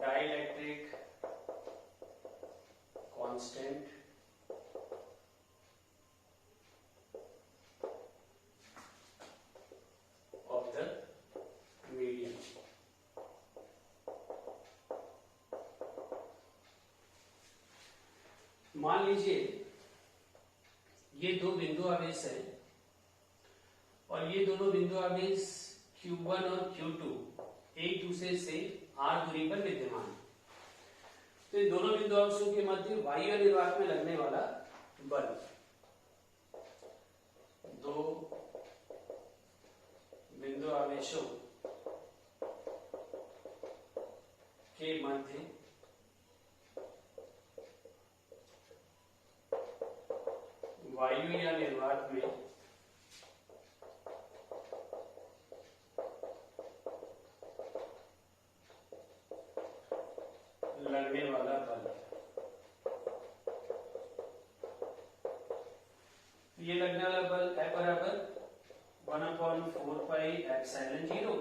dielectric constant of the medium. मान लीजिए ये दो बिंदु आवेश है और ये दोनों बिंदु आवेश Q1 और Q2 एक दूसरे से r दूरी पर विद्यमान है। तो इन दोनों बिंदु आवेशों के मध्य बाह्य निर्वात में लगने वाला बल, दो बिंदु आवेशों के मध्य वायु या निर्वात में लगने वाला बल। ये लगने वाला बल है बराबर 1/4πε0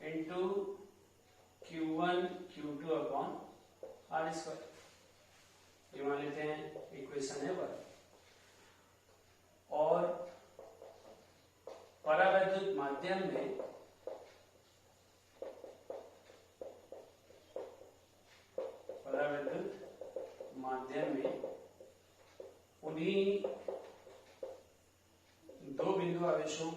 into Q1 Q2 upon r²। ये मान लेते हैं इक्वेशन है 1। और परावैद्युत माध्यम में उन्हीं दो बिंदु आवेशों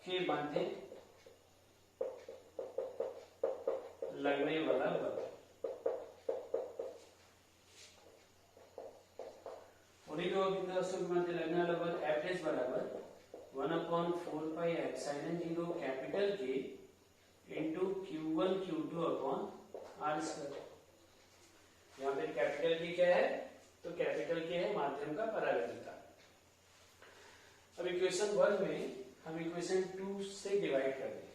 के मध्य लगने वाला बल। उन्हीं दो बिंदु आवेशों के मध्य लगने वाला बल F बराबर 1/4πε0 कैपिटल के into Q1 Q2 upon r²। यहाँ पे कैपिटल की क्या है, तो कैपिटल के है माध्यम का परावैद्युता। अब इक्वेशन 1 में हम इक्वेशन 2 से डिवाइड कर दें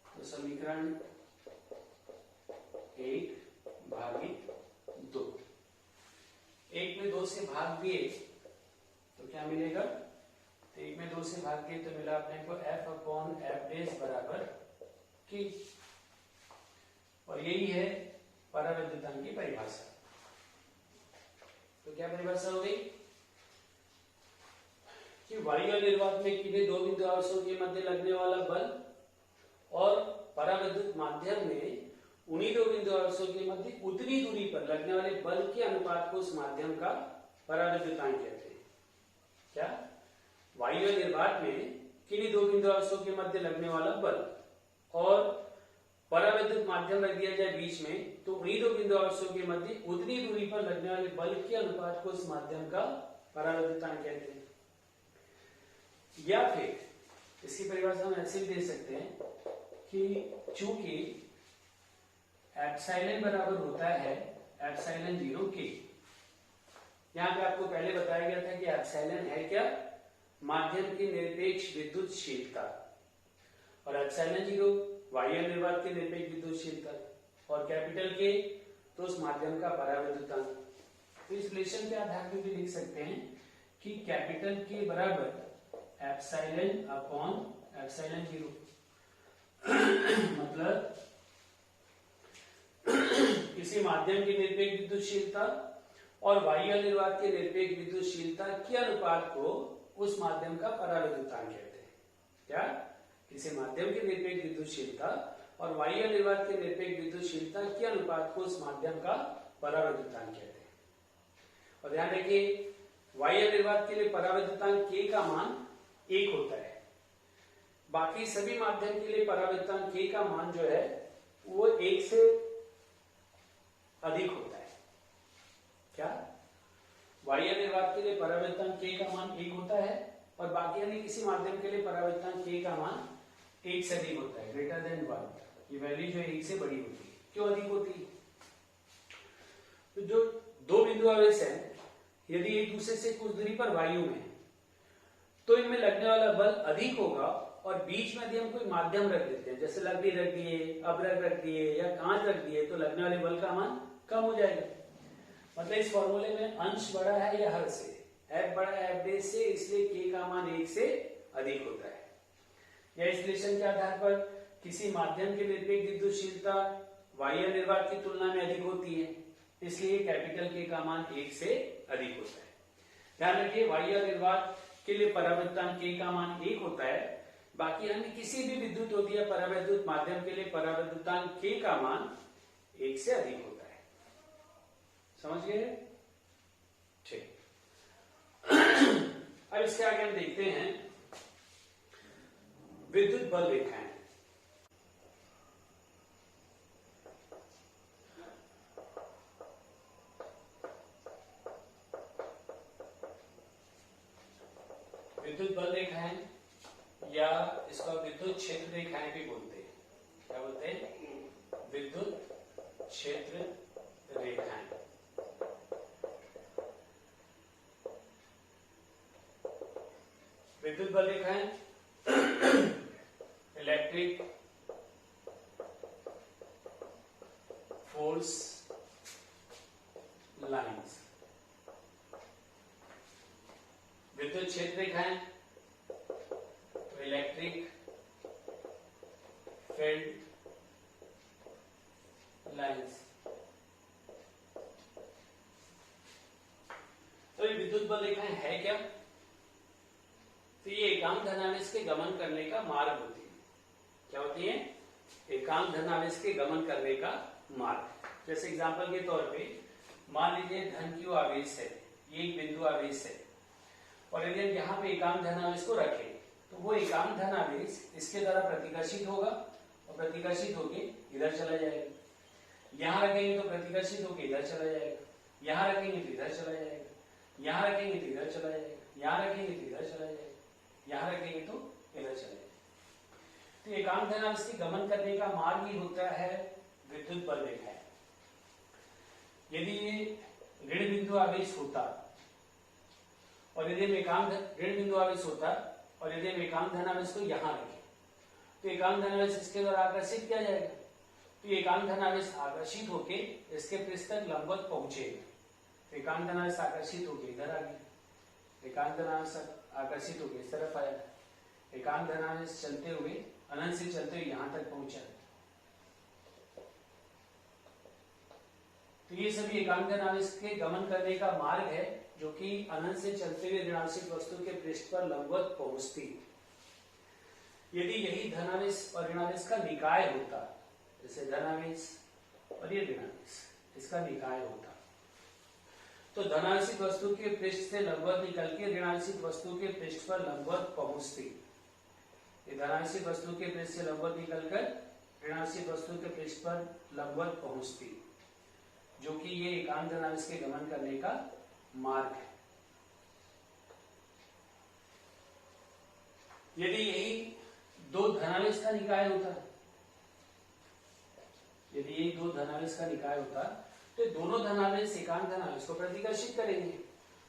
तो समीकरण 1/2, 1 में 2 से भाग दिए तो क्या मिलेगा, तो 1 में 2 से भाग दिए तो मिला अपने को F/F' बराबर की। और यही है परावैद्युतांक की परिभाषा। तो क्या परिभाषा हो गई कि वायु निर्वात में किन्हीं दो बिंदु आवेशों के मध्य लगने वाला बल और परावैद्युत माध्यम में उन्हीं दो बिंदु आवेशों के मध्य उतनी दूरी पर लगने वाले बल के अनुपात को उस माध्यम का परावैद्युतांक कहते हैं। क्या वायु निर्वात में किन्हीं दो बिंदु आवेशों के मध्य लगने वाला बल और परावैद्युत माध्यम रख दिया जाए बीच में तो उन्हीं दो बिंदु आवेशों के मध्य उतनी दूरी पर लगने वाले बल के अनुपात को इस माध्यम का परावैद्युतांक कहते हैं। या फिर इसकी परिभाषा हम ऐसे भी दे सकते हैं कि चूंकि एप्सिलॉन बराबर होता है ε0 के, यहां पे आपको पहले बताया गया था कि एप्सिलॉन है क्या, माध्यम की निरपेक्ष विद्युतशीलता, और ε0 वायु निर्वात के निरपेक्ष विद्युतशीलता, और कैपिटल के तो उस माध्यम का परावैद्युतांक। तो इस रिलेशन के आधार पर भी लिख सकते हैं कि कैपिटल के बराबर ε/ε0 मतलब किसी माध्यम की निरपेक्ष विद्युतशीलता और वायु निर्वात के निरपेक्ष विद्युतशीलता के अनुपात को उस माध्यम का परावैद्युतांक कहते हैं। क्या किसी माध्यम की निरपेक्ष विद्युतशीलता और वायु निर्वात के निरपेक्ष विद्युतशीलता के अनुपात को उस माध्यम का परावैद्युतांक कहते हैं। और ध्यान रखिए वायु निर्वात के लिए परावैद्युतांक K का मान 1 होता है, बाकी सभी माध्यम के लिए परावैद्युतांक K का मान जो है वो 1 से अधिक होता है। क्या वायु निर्वात के लिए परावैद्युतांक K का मान 1 होता है और बाकी यानी किसी माध्यम के लिए परावैद्युतांक K का मान 1 से अधिक होता है, ग्रेटर देन 1। ये वैल्यू जो 1 से बड़ी होती है। क्यों अधिक होती है, तो जो दो बिंदु आवेश है यदि एक दूसरे से कुछ दूरी पर वायु में तो इनमें लगने वाला बल अधिक होगा, और बीच में यदि हम कोई माध्यम रख देते हैं जैसे लकड़ी रख दिए, अबरख रख दिए या कांच रख दिए तो लगने वाले बल का मान कम हो जाएगा। मतलब इस फॉर्मूले में अंश बड़ा है या हर से, F बड़ा है F डैश से, इसलिए K का मान 1 से अधिक होता है। या इस रिलेशन के आधार पर किसी माध्यम की निरपेक्ष विद्युतशीलता बाह्य निर्वात की तुलना में अधिक होती है, इसलिए कैपिटल K का मान 1 से अधिक होता है। ध्यान रखिए, बाह्य निर्वात के लिए परावैद्युतांक K का मान 1 होता है, बाकी अन्य किसी भी विद्युत होती है परावैद्युत माध्यम के लिए परावैद्युतांक K का मान 1 से अधिक होता है। समझ गए? ठीक। अब इसके आगे हम देखते हैं विद्युत बल रेखाएं। विद्युत बल रेखाएं या इसका विद्युत क्षेत्र रेखाएं भी बोलते हैं। क्या बोलते हैं? विद्युत क्षेत्र रेखाएं। विद्युत बल रेखाएं इलेक्ट्रिक फोर्स लाइंस। विद्युत क्षेत्र रेखाएं तो इलेक्ट्रिक फील्ड लाइंस। तो ये विद्युत बल रेखाएं है क्या? तो ये एकांक धनावेश के गमन करने का मार्ग होती है। क्या होती है? एकांक धनावेश के गमन करने का मार्ग। जैसे एग्जांपल के तौर पे मान लीजिए धन Q आवेश है, ये एक बिंदु आवेश है, और यदि हम यहाँ पे एकांक धनावेश को रखें तो वो एकांक धनावेश इसके द्वारा प्रतिकर्षित होगा और प्रतिकर्षित होके इधर चला जाएगा। यहाँ रखेंगे तो प्रतिकर्षित होके इधर चला जाएगा, यहाँ रखेंगे तो इधर चला जाएगा, यहाँ रखेंगे तो इधर चला जाएगा, यहाँ रखेंगे तो इधर चला जाएगा, यहाँ रखेंगे तो इधर चला जाएगा। तो एकांक धनावेश के गमन करने का मार्ग ही होता है विद्युत बल रेखाएं। यदि ये ऋण बिंदु आवेश होता और यदि हम एकांक ऋण बिंदु आवेश होता और यदि हम एकांक धनावेश को यहाँ रखें तो एकांक धनावेश इसके द्वारा आकर्षित किया जाएगा। तो एकांक धनावेश आकर्षित होके इसके पृष्ठ तक लंबवत पहुंचेगा। तो एकांक धनावेश आकर्षित होके इधर आ गया, एकांक धनावेश आकर्षित होके इस तरफ आया, एकांक धनावेश चलते हुए अनंत से चलते हुए यहां तक पहुंचा। तो ये सभी एकांक धनावेश के गमन करने का मार्ग है जो कि अनंत से चलते हुए ऋणांशिक वस्तु के पृष्ठ पर लंबवत पहुंचती। यदि यही धनावेश और ऋणावेश का निकाय होता, जैसे धनावेश और ये ऋणावेश, इसका निकाय होता, तो धनावेशित वस्तु के पृष्ठ से लंबवत निकल के ऋणावेशित वस्तु के पृष्ठ पर लंबवत पहुंचती। ये धनावेशित वस्तु के पृष्ठ से लंबवत निकलकर ऋणावेशित वस्तु के पृष्ठ पर लंबवत पहुंचती, जो कि ये एकांक धनावेश के गमन करने का मार्ग है। यदि यही दो धनावेश का निकाय होता, यदि यही दो धनावेश का निकाय होता तो दोनों धनावेश एकांक धनावेश को प्रतिकर्षित करेंगे।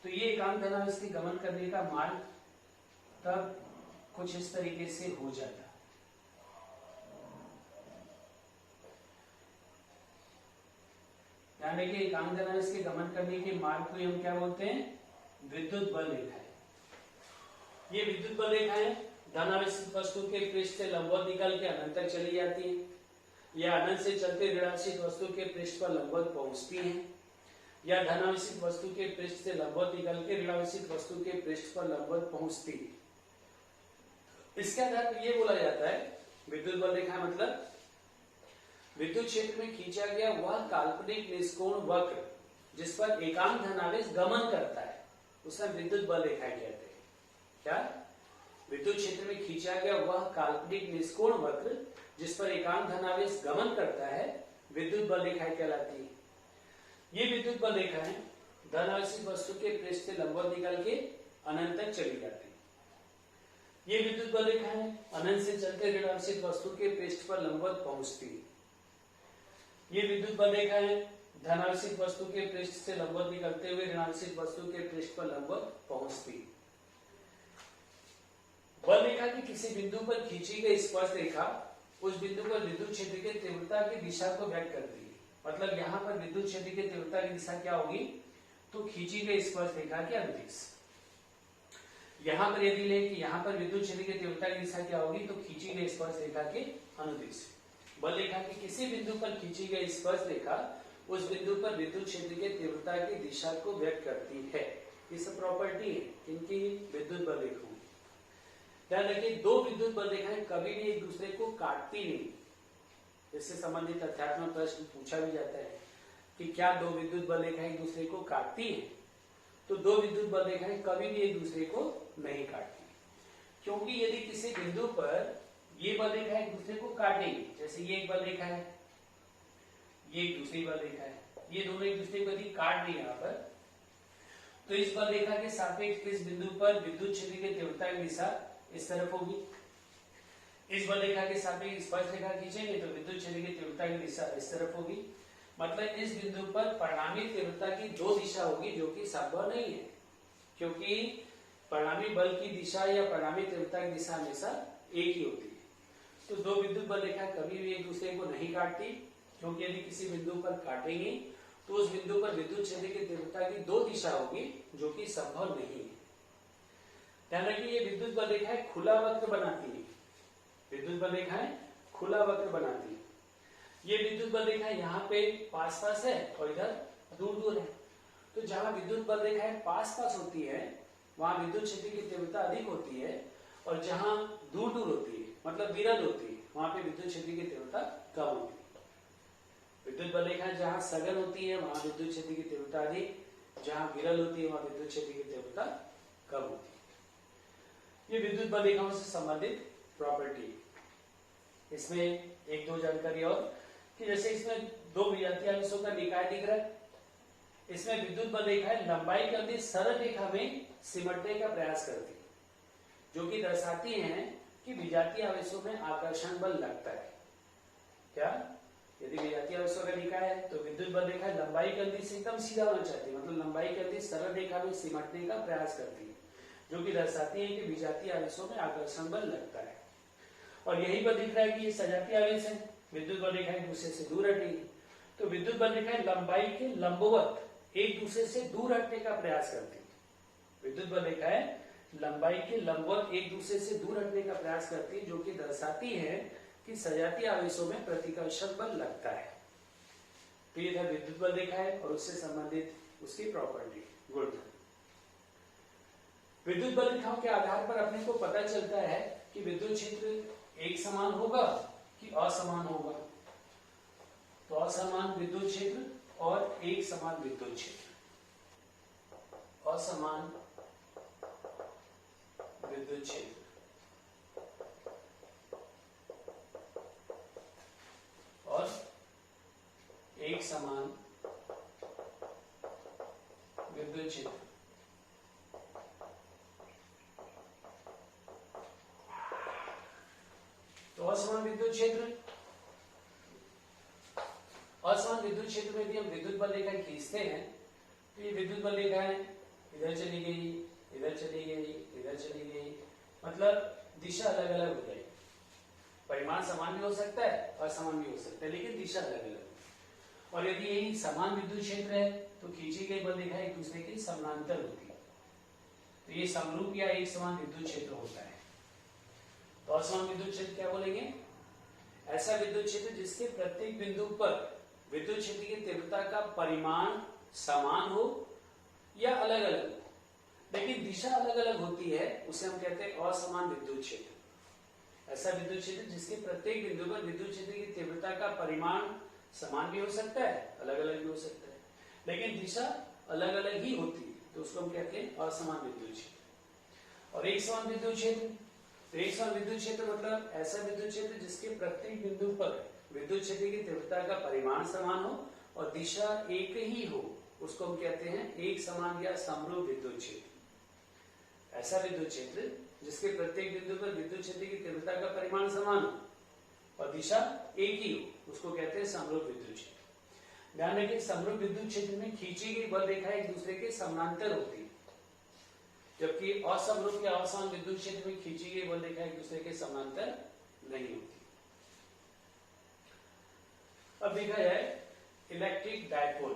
तो ये एकांक धनावेश के गमन करने का मार्ग तब कुछ इस तरीके से हो जाता। ध्यान रखिए, एकांक धनावेश के गमन करने के मार्ग को हम क्या बोलते हैं? विद्युत बल रेखाएं। ये विद्युत बल रेखाएं धनावेशित वस्तु के पृष्ठ से लंबवत निकल के अनंत तक चली जाती है, या अनंत से चलते ऋणावेशित वस्तु के पृष्ठ पर लंबवत पहुंचती हैं, या धनावेशित वस्तु के पृष्ठ से लंबवत निकल के ऋणावेशित वस्तु के पृष्ठ पर लंबवत पहुंचती। इसके आधार पर यह बोला जाता है विद्युत बल रेखा मतलब विद्युत क्षेत्र में खींचा गया वह काल्पनिक निष्कोण वक्र जिस पर एकांक धनावेश गमन करता है, उसे विद्युत बल रेखाएं कहते हैं। क्या? विद्युत क्षेत्र में खींचा गया वह काल्पनिक निष्कोण वक्र जिस पर एकांक धनावेश गमन करता है, विद्युत बल रेखाएं कहलाती है। ये विद्युत बल रेखाएं धनावेशित वस्तु के पृष्ठ से लंबवत निकल के अनंत तक चली जाती है। ये विद्युत बल रेखाएं अनंत से चलते ऋणावेशित वस्तु के पृष्ठ पर लंबवत पहुंचती है। ये विद्युत बल रेखाएं धनावेशित वस्तु के पृष्ठ से लंबवत निकलते हुए ऋणावेशित वस्तु के पृष्ठ पर लंबवत पहुंचती। बल रेखा की किसी बिंदु पर खींची गई स्पर्श रेखा उस बिंदु पर विद्युत क्षेत्र की तीव्रता की दिशा को व्यक्त करती है। मतलब यहाँ पर विद्युत क्षेत्र की तीव्रता की दिशा क्या होगी? तो खींची गई स्पर्श रेखा की अनुदिश। यहाँ पर यदि ले कि यहाँ पर विद्युत क्षेत्र की तीव्रता की दिशा क्या होगी, तो खींची गई स्पर्श रेखा के अनुदिश। बल रेखा के किसी बिंदु पर खींची गई स्पर्श रेखा उस बिंदु पर विद्युत क्षेत्र की तीव्रता की दिशा को व्यक्त करती है। ये सब प्रॉपर्टी है इनकी विद्युत बल रेखाओं। ध्यान रखिए, दो विद्युत बल रेखाएं कभी भी एक दूसरे को काटती नहीं। इससे संबंधित तथ्यात्मक प्रश्न पूछा भी जाता है कि क्या दो विद्युत बल रेखाएं एक दूसरे को काटती हैं? तो दो विद्युत बल रेखाएं कभी भी एक दूसरे को नहीं काटती, क्योंकि यदि किसी बिंदु पर ये बल रेखा एक दूसरे को काटेंगे, जैसे ये एक बल रेखा है, ये एक दूसरी बल रेखा है, ये दोनों एक दूसरे को यदि काट दें यहाँ पर, तो इस बल रेखा के सापेक्ष इस बिंदु पर विद्युत क्षेत्र की तीव्रता की दिशा इस तरफ होगी। इस बल रेखा के सापेक्ष स्पर्श रेखा खींचेंगे तो विद्युत क्षेत्र की तीव्रता की दिशा इस तरफ होगी। मतलब इस बिंदु पर परिणामी तीव्रता की दो दिशा होगी, जो कि संभव नहीं है, क्योंकि परिणामी बल की दिशा या परिणामी तीव्रता की दिशा हमेशा एक ही होती है। तो दो विद्युत बल रेखा कभी भी एक दूसरे को नहीं काटती, क्योंकि यदि किसी बिंदु पर काटेंगे तो उस बिंदु पर विद्युत क्षेत्र की तीव्रता की दो दिशा होगी, जो कि संभव नहीं है। ध्यान रखिए, ये विद्युत बल रेखाएं खुला वक्र बनाती है। विद्युत बल रेखाएं खुला वक्र बनाती है। ये विद्युत बल रेखाएं यहाँ पे पास पास है और इधर दूर दूर है। तो जहां विद्युत बल रेखाएं पास पास होती है वहां विद्युत क्षेत्र की तीव्रता अधिक होती है, और जहां दूर दूर होती है मतलब विरल होती है वहां पे विद्युत क्षेत्र की तीव्रता कम होती है। विद्युत बल रेखाएं जहां सघन होती है वहां विद्युत क्षेत्र की तीव्रता अधिक, जहां विरल होती है वहां विद्युत क्षेत्र की तीव्रता कम होती है। ये विद्युत बल रेखाओं से संबंधित प्रॉपर्टी। इसमें एक दो जानकारी और कि जैसे इसमें दो विजातीय आवेशों का निकाय दिख रहा है। इसमें विद्युत बल रेखाएं लंबाई के अंदर सरल रेखा में सिमटने का प्रयास करती है, जो कि दर्शाती हैं कि विजातीय आवेशों में आकर्षण बल लगता है। क्या? यदि विजातीय आवेशों का निकाय है तो विद्युत बल रेखा लंबाई के अंदर से एकदम सीधा होना चाहती है, मतलब लंबाई के अंदर सरल रेखा में सिमटने का प्रयास करती है, जो कि दर्शाती है कि विजातीय आवेशों में आकर्षण बल लगता है। और यही पर दिख रहा है कि ये सजातीय आवेश है, विद्युत बल रेखाएं एक दूसरे से दूर हटी। तो विद्युत बल रेखाएं लंबाई के लंबवत एक दूसरे से दूर हटने का प्रयास करती है। विद्युत बल रेखाएं लंबाई के लंबवत एक दूसरे से दूर हटने का प्रयास करती है, जो कि दर्शाती है कि सजातीय आवेशों में प्रतिकर्षण बल लगता है। तो ये था विद्युत बल रेखा है और उससे संबंधित उसकी प्रॉपर्टी गुण। विद्युत बल रेखाओं के आधार पर अपने को पता चलता है कि विद्युत क्षेत्र एक समान होगा कि असमान होगा। तो असमान विद्युत क्षेत्र और एक समान विद्युत क्षेत्र। असमान विद्युत क्षेत्र और एक समान विद्युत क्षेत्र। तो असमान विद्युत क्षेत्र, असमान विद्युत क्षेत्र में भी हम विद्युत बल रेखाएं खींचते हैं तो ये विद्युत बल रेखाएं इधर चली गई, इधर चली गई, इधर चली गई, मतलब दिशा अलग अलग हो जाएगी। परिमाण समान भी हो सकता है और असमान भी हो सकता है, लेकिन दिशा अलग अलग। और यदि यही समान विद्युत क्षेत्र है तो खींची गई बल रेखा एक दूसरे के समानांतर होती है, तो ये समरूप या एक समान विद्युत क्षेत्र होता है। तो असमान विद्युत क्षेत्र क्या बोलेंगे? ऐसा विद्युत क्षेत्र जिसके प्रत्येक बिंदु पर विद्युत क्षेत्र की तीव्रता का परिमाण समान हो या अलग अलग हो, लेकिन दिशा अलग अलग होती है, उसे हम कहते हैं असमान विद्युत क्षेत्र। ऐसा विद्युत क्षेत्र जिसके प्रत्येक बिंदु पर विद्युत क्षेत्र की तीव्रता का परिमाण समान भी हो सकता है, अलग अलग भी हो सकता है, लेकिन दिशा अलग अलग ही होती है, तो उसको हम कहते हैं असमान विद्युत क्षेत्र। और एक समान विद्युत क्षेत्र, तो एक समान विद्युत क्षेत्र मतलब ऐसा विद्युत क्षेत्र जिसके प्रत्येक बिंदु पर विद्युत क्षेत्र की तीव्रता का परिमाण समान हो और दिशा एक ही हो, उसको हम कहते हैं एक समान या समरूप विद्युत क्षेत्र। ऐसा विद्युत क्षेत्र जिसके प्रत्येक बिंदु पर विद्युत क्षेत्र की तीव्रता का परिमाण समान हो और दिशा एक ही हो, उसको कहते हैं समरूप विद्युत क्षेत्र। ध्यान रखिए, समरूप विद्युत क्षेत्र में खींची गई बल रेखा एक दूसरे के समानांतर होती है, जबकि असमरूप या असमान विद्युत क्षेत्र में खींची गई बल रेखा एक दूसरे के समानांतर नहीं होती। अब देखा जाए इलेक्ट्रिक डायपोल।